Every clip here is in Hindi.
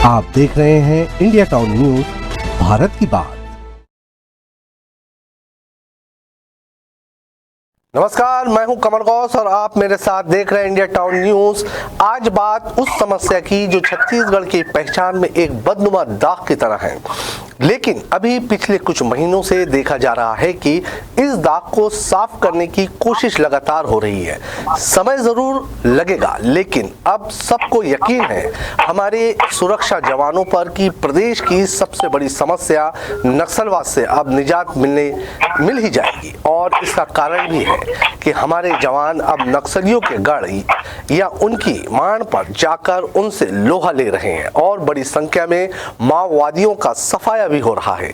आप देख रहे हैं इंडिया टाउन न्यूज, भारत की बात। नमस्कार, मैं हूं कमल गौस और आप मेरे साथ देख रहे हैं इंडिया टाउन न्यूज। आज बात उस समस्या की जो छत्तीसगढ़ की पहचान में एक बदनुमा दाग की तरह है, लेकिन अभी पिछले कुछ महीनों से देखा जा रहा है कि इस दाग को साफ करने की कोशिश लगातार हो रही है। समय जरूर लगेगा, लेकिन अब सबको यकीन है हमारे सुरक्षा जवानों पर कि प्रदेश की सबसे बड़ी समस्या नक्सलवाद से अब निजात मिल ही जाएगी। और इसका कारण भी है कि हमारे जवान अब नक्सलियों के गढ़ या उनकी मांड पर जाकर उनसे लोहा ले रहे हैं और बड़ी संख्या में माओवादियों का सफाया भी हो रहा है।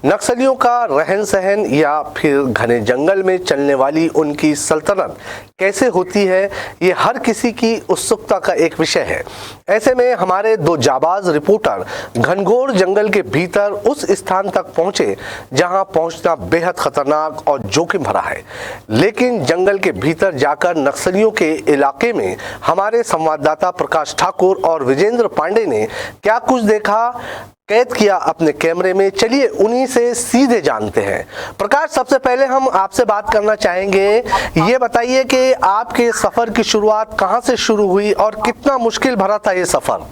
नक्सलियों का रहन सहन या फिर घने जंगल में चलने वाली उनकी सल्तनत कैसे होती है, ये हर किसी की उत्सुकता का एक विषय है। ऐसे में हमारे दो जाबाज रिपोर्टर घनघोर जंगल के भीतर उस स्थान तक पहुंचे जहां पहुंचना बेहद खतरनाक और जोखिम भरा है, लेकिन जंगल के भीतर जाकर नक्सलियों के इलाके में हमारे संवाददाता प्रकाश ठाकुर और विजेंद्र पांडे ने क्या कुछ देखा, कैद किया अपने कैमरे में। चलिए उन्हीं से सीधे जानते हैं। प्रकाश, सबसे पहले हम आपसे बात करना चाहेंगे, ये बताइए कि आपके सफर की शुरुआत कहां से शुरू हुई और कितना मुश्किल भरा था ये सफर?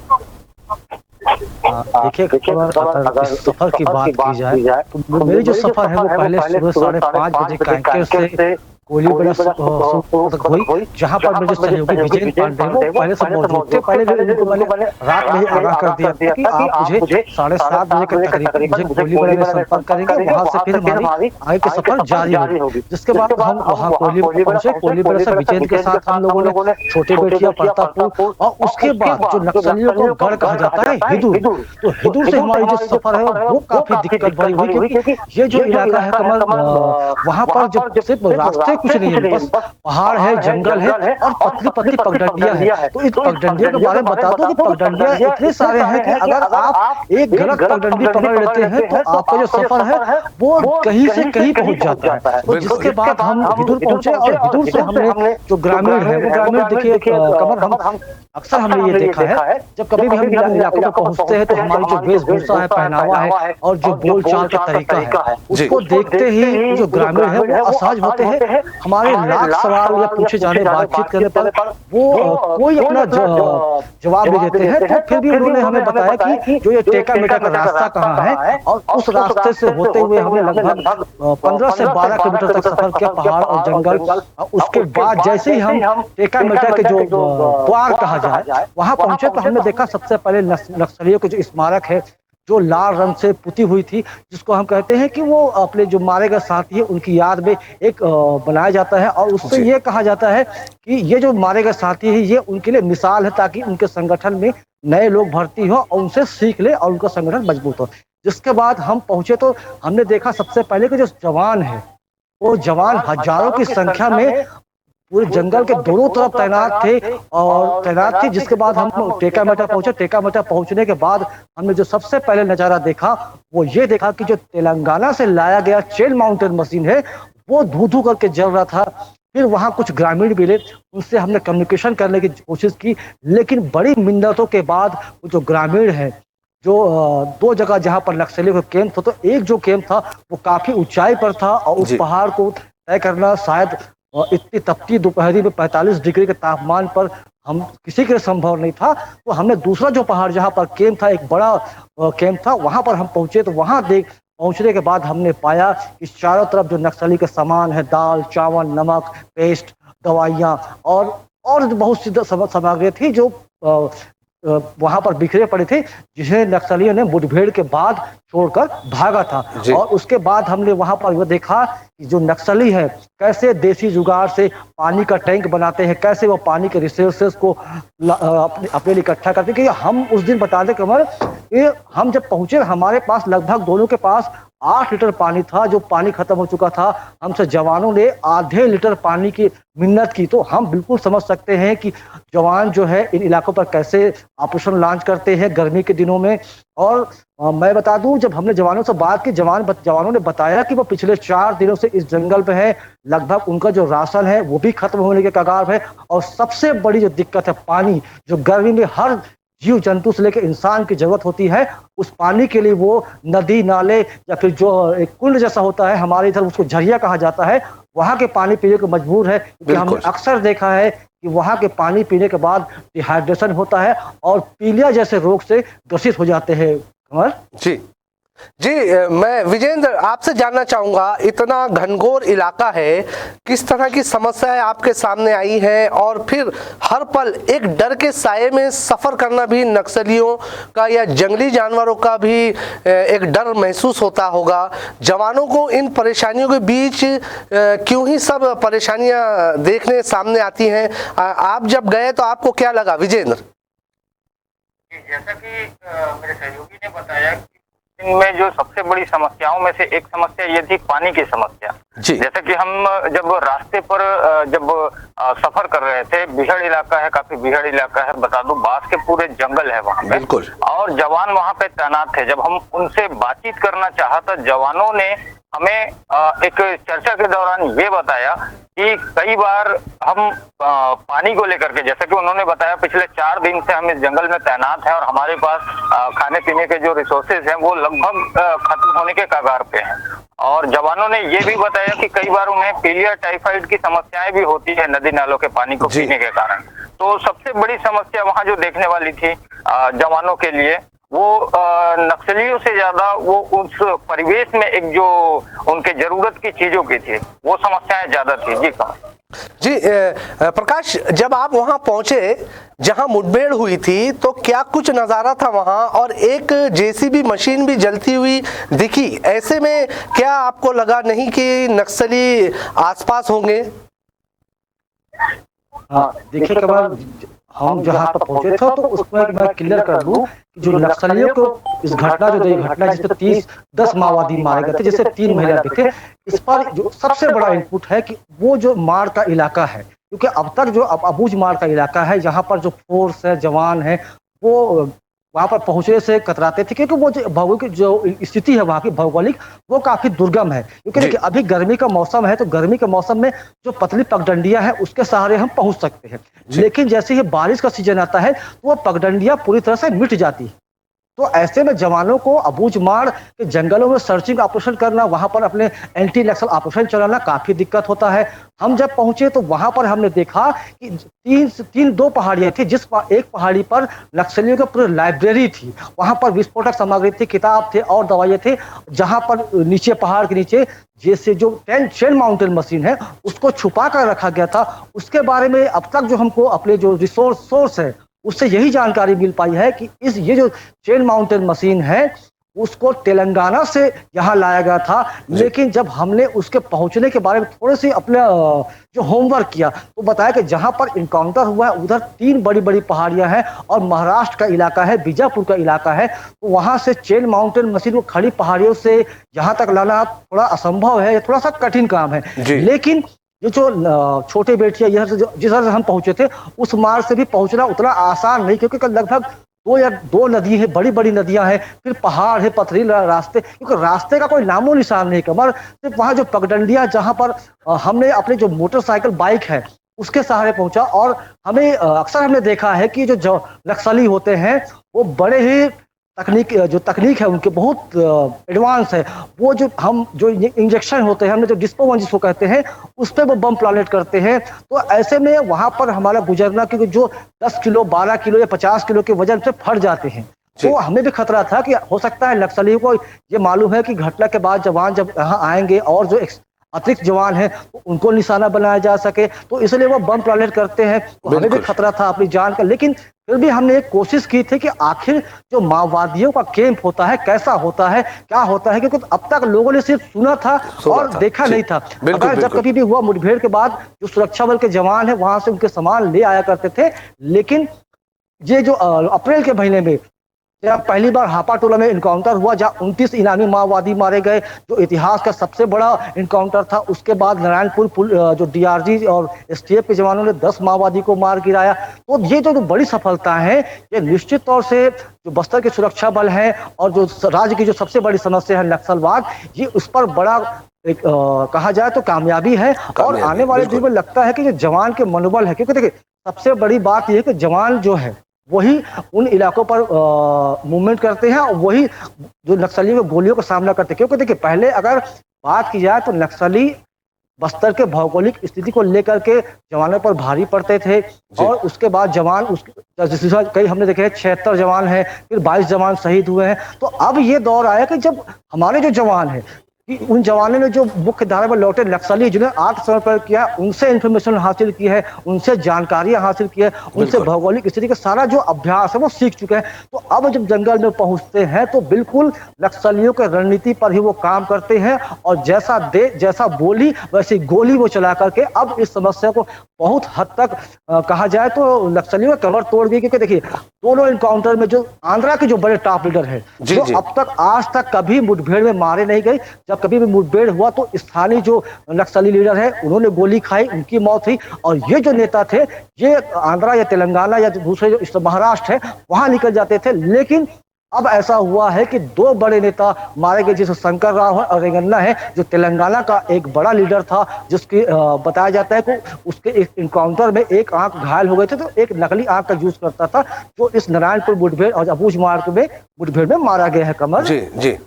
देखिए, अगर सफर की बात की जाए तो मेरी जो सफर है वो पहले सुबह 5:30 बजे कांकेर से कोलीबड़ा तक हुई, जहाँ पर मेरे जो सहयोगी विजय पांडे वो पहले से मौजूद थे। पहले उनको मैंने रात में ही आगाह कर दिया था कि आप मुझे 7:30 बजे के करीब मुझे कोलीबड़ा में संपर्क करेंगे, वहाँ से फिर हमारी आगे की सफर जारी होगी। जिसके बाद हम वहाँ कोलीबड़ा पहुंचे। कोलीबड़ा से विजय के साथ हम लोगों ने छोटे बेटिया प्रतापपुर और उसके बाद जो नक्सलियों को गढ़ कहा जाता है हिदूर, तो हिदूर से हमारी जो सफर है वो काफी दिक्कत भरी हुई, क्योंकि ये जो इलाका है कमल, वहाँ पर जो सिर्फ रास्ते कुछ नहीं है, बस पहाड़ है, जंगल है और पतली पतली पगडंडियां है। तो इस पगडंडियों के बारे में बता दो कि पगडंडियां इतने सारे हैं कि अगर आप एक गलत पगडंडी पकड़ लेते हैं तो आपका जो सफर है वो कहीं से कहीं पहुंच जाता है। तो जिसके बाद हम हिदूर पहुंचे और हिदूर से हमने जो ग्रामीण है वो ग्रामीण देखिए कमल, हम अक्सर हमने ये देखा है जब कभी भी हम इलाकों में पहुंचते हैं तो हमारी जो वेशभूषा है, पहनावा है और जो बोलचाल का तरीका है, उसको देखते ही जो ग्रामीण है वो असहज होते हैं। हमारे लाख सवाल या पूछे जाने बातचीत करने पर वो कोई अपना जवाब नहीं देते हैं। तो फिर भी उन्होंने हमें बताया कि जो ये टेका मेटा का रास्ता कहाँ है, और उस रास्ते से होते हुए हमने लगभग 15 से 12 किलोमीटर तक सफर किया, पहाड़ और जंगल। उसके बाद जैसे ही हम टेका मेटा के जो द्वार कहा जाए वहां पहुंचे तो हमने देखा सबसे पहले नक्सलियों के जो स्मारक है जो लाल रंग से पुती हुई थी, जिसको हम कहते हैं कि वो अपने जो मारे गए साथी है उनकी याद में एक बनाया जाता है। और उससे ये कहा जाता है कि ये जो मारे गए साथी है ये उनके लिए मिसाल है, ताकि उनके संगठन में नए लोग भर्ती हो और उनसे सीख ले और उनका संगठन मजबूत हो। जिसके बाद हम पहुंचे तो हमने देखा सबसे पहले कि जो जवान है वो जवान हजारों की संख्या में पूरे जंगल के दोनों तरफ तैनात थी। जिसके बाद हम टेका मेटा पहुंचे। टेका मेटा पहुंचने के बाद हमने जो सबसे पहले नजारा देखा वो ये देखा कि जो तेलंगाना से लाया गया चेन माउंटेन मशीन है वो धू धू करके जल रहा था। फिर वहां कुछ ग्रामीण मिले, उनसे हमने कम्युनिकेशन करने की कोशिश की, लेकिन बड़ी मिन्नतों के बाद जो ग्रामीण है, जो दो जगह जहां पर नक्सलियों का कैंप था, तो एक जो कैंप था वो काफी ऊंचाई पर था और उस पहाड़ को तय करना शायद इतनी तपती दोपहरी में 45 डिग्री के तापमान पर हम किसी के लिए संभव नहीं था। तो हमने दूसरा जो पहाड़ जहाँ पर कैंप था, एक बड़ा कैंप था, वहां पर हम पहुंचे। तो वहां पहुंचने के बाद हमने पाया कि चारों तरफ जो नक्सली के सामान है, दाल चावल नमक पेस्ट दवाइयाँ और बहुत सी सामग्री थी जो वहां पर बिखरे पड़े थे, जिन्हें नक्सलियों ने मुठभेड़ के बाद छोड़कर भागा था। और उसके बाद हमने वहां पर यह देखा कि जो नक्सली है कैसे देसी जुगाड़ से पानी का टैंक बनाते हैं, कैसे वो पानी के रिसोर्सेस को अपने लिए इकट्ठा करते हैं। कि हम उस दिन बता दें कमल, हम जब पहुंचे हमारे पास लगभग दोनों के पास 8 लीटर पानी था, जो पानी खत्म हो चुका था। हमसे जवानों ने आधे लीटर पानी की मिन्नत की। तो हम बिल्कुल समझ सकते हैं कि जवान जो है इन इलाकों पर कैसे ऑपरेशन लॉन्च करते हैं गर्मी के दिनों में। और मैं बता दूं, जब हमने जवानों से बात की, जवानों ने बताया कि वो पिछले 4 दिनों से इस जंगल पे है। लगभग उनका जो राशन है वो भी खत्म होने के कगार है। और सबसे बड़ी जो दिक्कत है पानी, जो गर्मी में हर जीव जंतु से लेकर इंसान की जरूरत होती है। उस पानी के लिए वो नदी नाले या फिर जो एक कुंड जैसा होता है, हमारे इधर उसको झरिया कहा जाता है, वहां के पानी पीने को मजबूर है, क्योंकि हमने बिल्कुल। अक्सर देखा है कि वहां के पानी पीने के बाद डिहाइड्रेशन होता है और पीलिया जैसे रोग से ग्रसित हो जाते हैं। कमल जी जी, मैं विजेंद्र आपसे जानना चाहूंगा, इतना घनघोर इलाका है, किस तरह की समस्याएं आपके सामने आई हैं, और फिर हर पल एक डर के साये में सफर करना भी नक्सलियों का या जंगली जानवरों का भी एक डर महसूस होता होगा। जवानों को इन परेशानियों के बीच क्यों ही सब परेशानियां देखने सामने आती हैं? आप जब गए तो आपको क्या लगा विजेंद्र? जैसा कि मेरे सहयोगी ने बताया, इनमें जो सबसे बड़ी समस्याओं में से एक समस्या ये थी पानी की समस्या। जी। जैसे कि हम जब रास्ते पर जब सफर कर रहे थे, बिहड़ इलाका है, काफी बिहड़ इलाका है, बता दूं बांस के पूरे जंगल है वहां पे। बिल्कुल। और जवान वहां पे तैनात थे। जब हम उनसे बातचीत करना चाहा तो जवानों ने हमें एक चर्चा के दौरान ये बताया कि कई बार हम पानी को लेकर के, जैसे कि उन्होंने बताया पिछले 4 दिन से हम इस जंगल में तैनात हैं और हमारे पास खाने पीने के जो रिसोर्सेज हैं वो लगभग खत्म होने के कगार पे हैं। और जवानों ने ये भी बताया कि कई बार उन्हें पीलिया टाइफाइड की समस्याएं भी होती है नदी नालों के पानी को पीने के कारण। तो सबसे बड़ी समस्या वहां जो देखने वाली थी जवानों के लिए, वो नक्सलियों से ज्यादा वो उस परिवेश में एक जो उनके जरूरत की चीजों की थी वो समस्याएं ज्यादा थी। जी कहा जी, प्रकाश, जब आप वहां पहुंचे जहां मुठभेड़ हुई थी तो क्या कुछ नजारा था वहां, और एक जेसीबी मशीन भी जलती हुई दिखी, ऐसे में क्या आपको लगा नहीं कि नक्सली आसपास होंगे? हाँ देखिए कमल, हम जहाँ पर पहुंचे थे तो उसमें मैं क्लियर कर दूं कि जो नक्सलियों को इस घटना जिसमें 10 माओवादी मारे गए थे, जिससे 3 महिला भी थे, इस पर जो सबसे बड़ा इनपुट है कि वो जो मार का इलाका है, क्योंकि अब तक जो अबूझ मार का इलाका है, यहाँ पर जो फोर्स है, जवान है, वो वहां पर पहुंचने से कतराते थे, क्योंकि वो जो भौगोलिक जो स्थिति है वहां की भौगोलिक, वो काफी दुर्गम है। क्योंकि देखिए अभी गर्मी का मौसम है, तो गर्मी के मौसम में जो पतली पगडंडियां हैं उसके सहारे हम पहुंच सकते हैं, लेकिन जैसे ही बारिश का सीजन आता है तो वो पगडंडियां पूरी तरह से मिट जाती है। तो ऐसे में जवानों को अबूझ मार के जंगलों में सर्चिंग ऑपरेशन करना, वहां पर अपने एंटी नक्सल ऑपरेशन चलाना काफी दिक्कत होता है। हम जब पहुंचे तो वहां पर हमने देखा कि 2 पहाड़ियां थी, एक पहाड़ी पर नक्सलियों की पूरी लाइब्रेरी थी, वहां पर विस्फोटक सामग्री थी, किताब थे और दवाइयां थे। जहां पर नीचे पहाड़ के नीचे जैसे जो चेन माउंटेन मशीन है उसको छुपा कर रखा गया था। उसके बारे में अब तक जो हमको अपने जो सोर्स है उससे यही जानकारी मिल पाई है कि ये जो चेन माउंटेन मशीन है उसको तेलंगाना से यहाँ लाया गया था। लेकिन जब हमने उसके पहुंचने के बारे में थोड़े से अपने जो होमवर्क किया तो बताया कि जहां पर इनकाउंटर हुआ है उधर 3 बड़ी बड़ी पहाड़ियां हैं और महाराष्ट्र का इलाका है, बीजापुर का इलाका है, तो वहां से चेन माउंटेन मशीन को खड़ी पहाड़ियों से यहाँ तक लाना थोड़ा असंभव है, थोड़ा सा कठिन काम है। लेकिन ये जो छोटे बेटियां इधर से जिस तरह से हम पहुंचे थे उस मार्ग से भी पहुंचना उतना आसान नहीं, क्योंकि लगभग 2 नदी है, बड़ी बड़ी नदियां हैं, फिर पहाड़ है, पथरीला रास्ते, क्योंकि रास्ते का कोई नामो निशान नहीं कमर। सिर्फ वहां जो पगडंडियां जहां पर हमने अपने जो मोटरसाइकिल बाइक है उसके सहारे पहुंचा। और हमें अक्सर हमने देखा है कि जो नक्सली होते हैं वो बड़े ही तकनीक है उनके बहुत एडवांस है। वो जो इंजेक्शन होते हैं, हमने जो डिस्पो वन जिसको कहते हैं, उस पर वो बम प्लानेट करते हैं। तो ऐसे में वहां पर हमारा गुजरना, क्योंकि जो 10 किलो 12 किलो या 50 किलो के वजन से फट जाते हैं, तो हमें भी खतरा था कि हो सकता है नक्सलियों को ये मालूम है कि घटना के बाद जवान जब यहाँ आएंगे और जो अतिरिक्त जवान है तो उनको निशाना बनाया जा सके, तो इसलिए वो बम प्लानेट करते हैं। तो हमें भी खतरा था अपनी जान का, लेकिन फिर भी हमने एक कोशिश की थी कि आखिर जो माओवादियों का कैंप होता है कैसा होता है, क्या होता है, क्योंकि अब तक लोगों ने सिर्फ सुना था और देखा नहीं था। अगर जब कभी भी हुआ मुठभेड़ के बाद जो सुरक्षा बल के जवान है वहां से उनके सामान ले आया करते थे, लेकिन ये जो अप्रैल के महीने में जब पहली बार हापाटोला में इनकाउंटर हुआ जहां 29 इनामी माओवादी मारे गए, जो इतिहास का सबसे बड़ा इनकाउंटर था, उसके बाद नारायणपुर जो डीआरजी और एसटीएफ के जवानों ने 10 माओवादी को मार गिराया। तो ये जो बड़ी सफलता है, ये निश्चित तौर से जो बस्तर के सुरक्षा बल है और जो राज्य की जो सबसे बड़ी समस्या है नक्सलवाद, ये उस पर बड़ा कहा जाए तो कामयाबी है। और आने वाले दिन में लगता है कि जो जवान के मनोबल है, क्योंकि देखिए सबसे बड़ी बात यह है कि जवान जो है वही उन इलाकों पर मूवमेंट करते हैं और वही जो नक्सलियों की गोलियों का सामना करते हैं। क्योंकि देखिए, पहले अगर बात की जाए तो नक्सली बस्तर के भौगोलिक स्थिति को लेकर के जवानों पर भारी पड़ते थे और उसके बाद जवान कई हमने देखे 76 जवान हैं, फिर 22 जवान शहीद हुए हैं। तो अब ये दौर आया कि जब हमारे जो जवान हैं कि उन जवानों ने जो मुख्य धारा में लौटे नक्सली जिन्हें आत्मसमर्पण किया, उनसे इंफॉर्मेशन हासिल की है, उनसे जानकारियां हासिल की है, उनसे भौगोलिक स्थिति का सारा जो अभ्यास है वो सीख चुके हैं। तो अब जब जंगल में पहुंचते हैं तो बिल्कुल नक्सलियों के रणनीति पर ही वो काम करते हैं और जैसा बोली वैसी गोली वो चला करके अब इस समस्या को बहुत हद तक कहा जाए तो नक्सलियों का कमर तोड़ गई। क्योंकि देखिए, दोनों इनकाउंटर में जो आंध्रा के जो बड़े टॉप लीडर है जो अब तक आज तक कभी मुठभेड़ में मारे नहीं गए, जब कभी भी मुठभेड़ हुआ तो स्थानीय जो नक्सली लीडर है उन्होंने गोली खाई, उनकी मौत हुई। और ये जो नेता थे ये आंध्रा या तेलंगाना या दूसरे जो महाराष्ट्र है वहां निकल जाते थे। लेकिन अब ऐसा हुआ है कि दो बड़े नेता मारे गए, जिसमें शंकर राव है और रेंगन्ना है जो तेलंगाना का एक बड़ा लीडर था, जिसकी बताया जाता है कि उसके एक इनकाउंटर में एक आंख घायल हो गए थे, तो एक नकली आंख का यूज करता था जो इस नारायणपुर मुठभेड़ और अबूझ मार्ग में मुठभेड़ में मारा गया है। कमल जी जी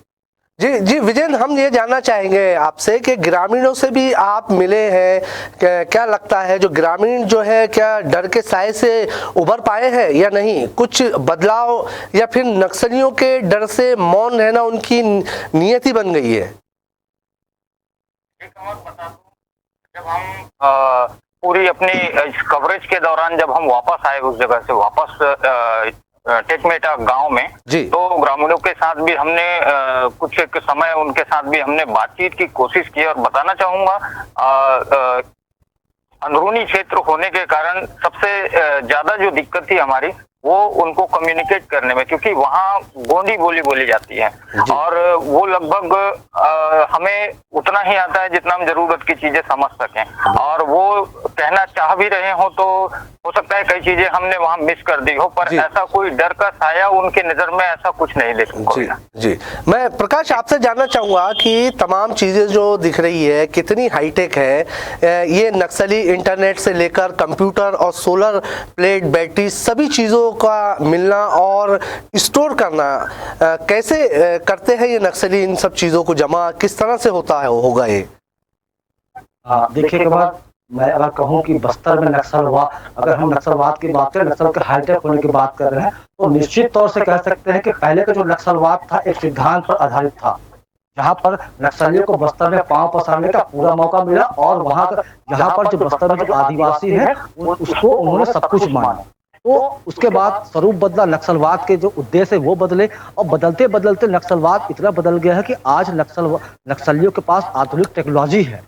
जी जी विजेंद्र, हम ये जानना चाहेंगे आपसे कि ग्रामीणों से भी आप मिले हैं, क्या लगता है जो ग्रामीण जो है क्या डर के साए से उभर पाए हैं या नहीं? कुछ बदलाव या फिर नक्सलियों के डर से मौन रहना उनकी नियति बन गई है? एक और बता दूं, जब हम पूरी अपनी इस कवरेज के दौरान जब हम वापस आए उस जगह से वापस टेकमेटा गांव में, तो ग्रामीणों के साथ भी हमने कुछ एक समय उनके साथ भी हमने बातचीत की कोशिश की। और बताना चाहूंगा, अंदरूनी क्षेत्र होने के कारण सबसे ज्यादा जो दिक्कत थी हमारी वो उनको कम्युनिकेट करने में, क्योंकि वहाँ गोंडी बोली बोली जाती है और वो लगभग हमें उतना ही आता है जितना हम जरूरत की चीजें समझ सकें। और वो कहना चाह भी रहे हो तो हो सकता है कई चीजें हमने वहाँ मिस कर दी हो, पर ऐसा कोई डर का साया उनके नजर में ऐसा कुछ नहीं देखने को मिला। जी, मैं प्रकाश आपसे जानना चाहूंगा कि तमाम चीजें जो दिख रही है कितनी हाईटेक है, ये नक्सली इंटरनेट से लेकर कंप्यूटर और सोलर प्लेट बैटरी सभी चीजों का मिलना और स्टोर करना, कैसे करते हैं ये नक्सली इन सब चीजों को जमा, किस तरह से होता है होगा ये? देखिए कमल, मैं अगर कहूं कि बस्तर में नक्सल हुआ, अगर हम नक्सलवाद की बात करें, नक्सल के हाईटेक होने की बात कर रहे हैं, तो निश्चित तौर से कह सकते हैं कि पहले का जो नक्सलवाद था एक सिद्धांत पर आधारित था, जहां पर नक्सलियों को बस्तर में पांव पसारने का पूरा मौका मिला और वहां यहाँ पर जो बस्तर में जो आदिवासी है उसको उन्होंने सब कुछ माना। तो उसके बाद स्वरूप बदला, नक्सलवाद के जो उद्देश्य है वो बदले और बदलते बदलते नक्सलवाद इतना बदल गया है कि आज नक्सलियों के पास आधुनिक टेक्नोलॉजी है।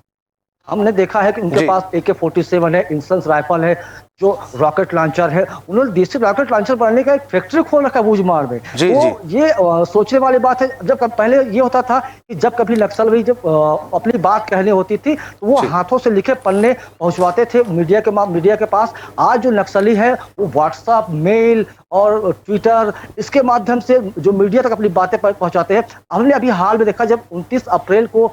हमने देखा है कि उनके पास AK-47 है, इंस्टेंस राइफल है, जो रॉकेट लॉन्चर है। उन्होंने देसी रॉकेट लॉन्चर बनाने का एक फैक्ट्री खोल रखा है बूझमार में। तो ये सोचने वाली बात है। जब पहले ये होता था कि जब कभी नक्सलवादी जब अपनी बात कहनी होती थी तो वो हाथों से लिखे पन्ने पहुंचवाते थे मीडिया के पास। आज जो नक्सली है वो व्हाट्सएप, मेल और ट्विटर इसके माध्यम से जो मीडिया तक अपनी बातें पहुंचाते हैं। हमने अभी हाल में देखा, जब 29 अप्रैल को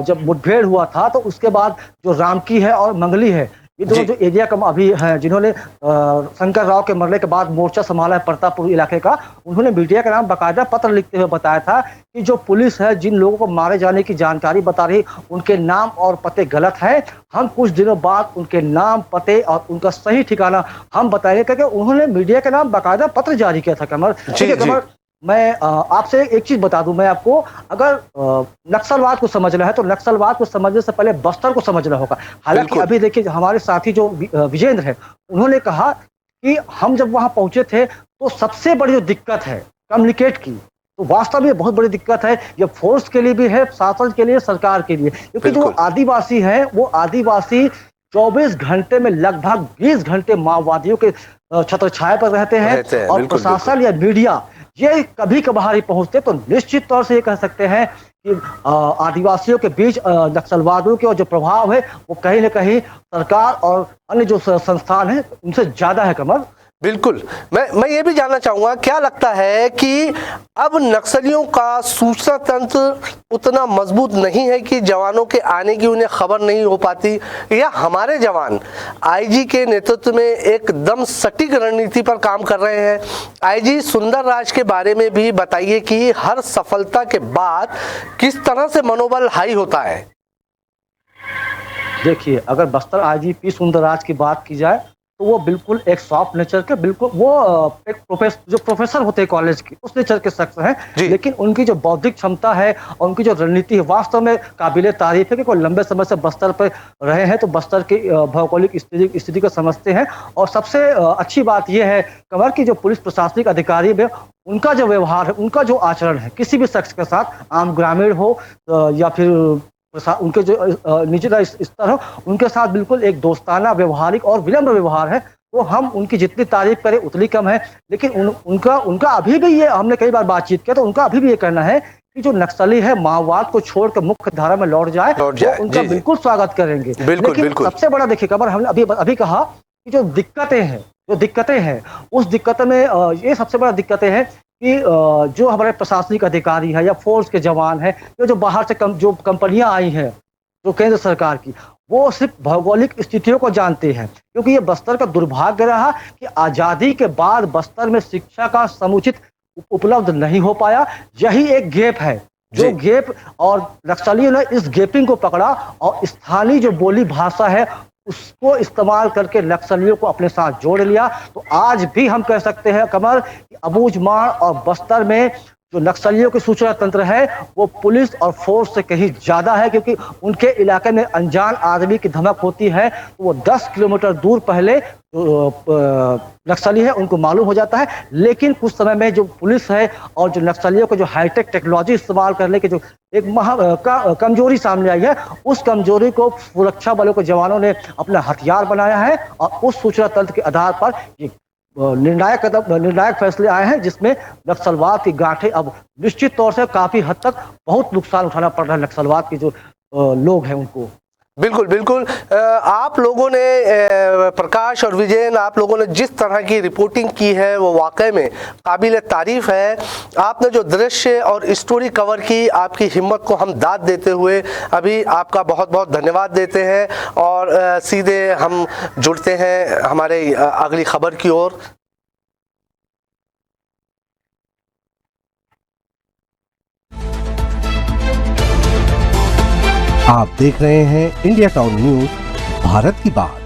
जब मुठभेड़ हुआ था तो उसके बाद जो रामकी है और मंगली है, ये दोनों जो एरिया कम अभी हैं, जिन्होंने शंकर राव के मरने के बाद मोर्चा संभाला है प्रतापपुर इलाके का, उन्होंने मीडिया का नाम बाकायदा पत्र लिखते हुए बताया था कि जो पुलिस है जिन लोगों को मारे जाने की जानकारी बता रही, उनके नाम और पते गलत है। हम कुछ दिनों बाद उनके नाम, पते और उनका सही ठिकाना हम बताएंगे, क्योंकि उन्होंने मीडिया के नाम बाकायदा पत्र जारी किया था। कमर, ठीक है कमर, मैं आपसे एक चीज बता दूं, मैं आपको, अगर नक्सलवाद को समझना है तो नक्सलवाद को समझने से पहले बस्तर को समझना होगा। हालांकि अभी देखिए हमारे साथी जो विजेंद्र है, उन्होंने कहा कि हम जब वहां पहुंचे थे तो सबसे बड़ी जो दिक्कत है कम्युनिकेट की, तो वास्तव में बहुत बड़ी दिक्कत है। ये फोर्स के लिए भी है, शासन के लिए, सरकार के लिए, क्योंकि जो आदिवासी है वो आदिवासी 24 घंटे में लगभग 20 घंटे माओवादियों के छत्रछाया पर रहते हैं और प्रशासन या मीडिया ये कभी कभार ही पहुंचते। तो निश्चित तौर से ये कह सकते हैं कि आदिवासियों के बीच नक्सलवादियों के जो प्रभाव है वो कहीं न कहीं सरकार और अन्य जो संस्थान है उनसे ज्यादा है। कमर, बिल्कुल। मैं ये भी जानना चाहूंगा, क्या लगता है कि अब नक्सलियों का सूचना तंत्र उतना मजबूत नहीं है कि जवानों के आने की उन्हें खबर नहीं हो पाती, या हमारे जवान आईजी के नेतृत्व में एकदम सटीक रणनीति पर काम कर रहे हैं? आईजी सुंदर राज के बारे में भी बताइए कि हर सफलता के बाद किस तरह से मनोबल हाई होता है। देखिए, अगर बस्तर आईजी सुंदर राज की बात की जाए तो वो बिल्कुल एक सॉफ्ट नेचर के, बिल्कुल वो एक जो प्रोफेसर होते हैं कॉलेज के, उस नेचर के शख्स हैं। लेकिन उनकी जो बौद्धिक क्षमता है और उनकी जो रणनीति है वास्तव में काबिले तारीफ है कि कोई लंबे समय से बस्तर पर रहे हैं तो बस्तर की भौगोलिक स्थिति को समझते हैं। और सबसे अच्छी बात यह है कमर की जो पुलिस प्रशासनिक अधिकारी में उनका जो व्यवहार है, उनका जो आचरण है किसी भी शख्स के साथ, आम ग्रामीण हो या फिर उनके जो निचला स्तर हो, उनके साथ बिल्कुल एक दोस्ताना, व्यवहारिक और विनम्र व्यवहार है। तो हम उनकी जितनी तारीफ करें उतनी कम है। लेकिन उनका अभी भी ये, हमने कई बार बातचीत किया तो उनका अभी भी ये कहना है कि जो नक्सली है माओवाद को छोड़कर मुख्य धारा में लौट जाए तो उनका बिल्कुल स्वागत करेंगे। लेकिन सबसे बड़ा देखिए खबर, हमने अभी कहा कि जो दिक्कतें हैं उस दिक्कत में ये सबसे बड़ा दिक्कतें हैं कि जो हमारे प्रशासनिक अधिकारी है या फोर्स के जवान हैं, जो बाहर से जो कंपनियां आई हैं जो केंद्र सरकार की, वो सिर्फ भौगोलिक स्थितियों को जानते हैं। क्योंकि ये बस्तर का दुर्भाग्य रहा कि आज़ादी के बाद बस्तर में शिक्षा का समुचित उपलब्ध नहीं हो पाया। यही एक गैप है, जो गैप, और नक्सलियों ने इस गैपिंग को पकड़ा और स्थानीय जो बोली भाषा है उसको इस्तेमाल करके नक्सलियों को अपने साथ जोड़ लिया। तो आज भी हम कह सकते हैं कमर कि अबूझमाड़ और बस्तर में जो नक्सलियों की सूचना तंत्र है वो पुलिस और फोर्स से कहीं ज्यादा है। क्योंकि उनके इलाके में अनजान आदमी की धमक होती है तो वो 10 किलोमीटर दूर पहले नक्सली है उनको मालूम हो जाता है। लेकिन कुछ समय में जो पुलिस है और जो नक्सलियों को जो हाईटेक टेक्नोलॉजी इस्तेमाल करने की जो एक कमजोरी सामने आई है, उस कमजोरी को सुरक्षा बलों के जवानों ने अपना हथियार बनाया है और उस सूचना तंत्र के आधार पर ये निर्णायक फैसले आए हैं जिसमें नक्सलवाद की गांठें अब निश्चित तौर से काफी हद तक बहुत नुकसान उठाना पड़ रहा है नक्सलवाद के जो लोग हैं उनको। बिल्कुल। आप लोगों ने, प्रकाश और विजयन, आप लोगों ने जिस तरह की रिपोर्टिंग की है वो वाकई में काबिल तारीफ है। आपने जो दृश्य और स्टोरी कवर की, आपकी हिम्मत को हम दाद देते हुए अभी आपका बहुत बहुत धन्यवाद देते हैं और सीधे हम जुड़ते हैं हमारे अगली खबर की ओर। आप देख रहे हैं इंडिया टाउन न्यूज, भारत की बात।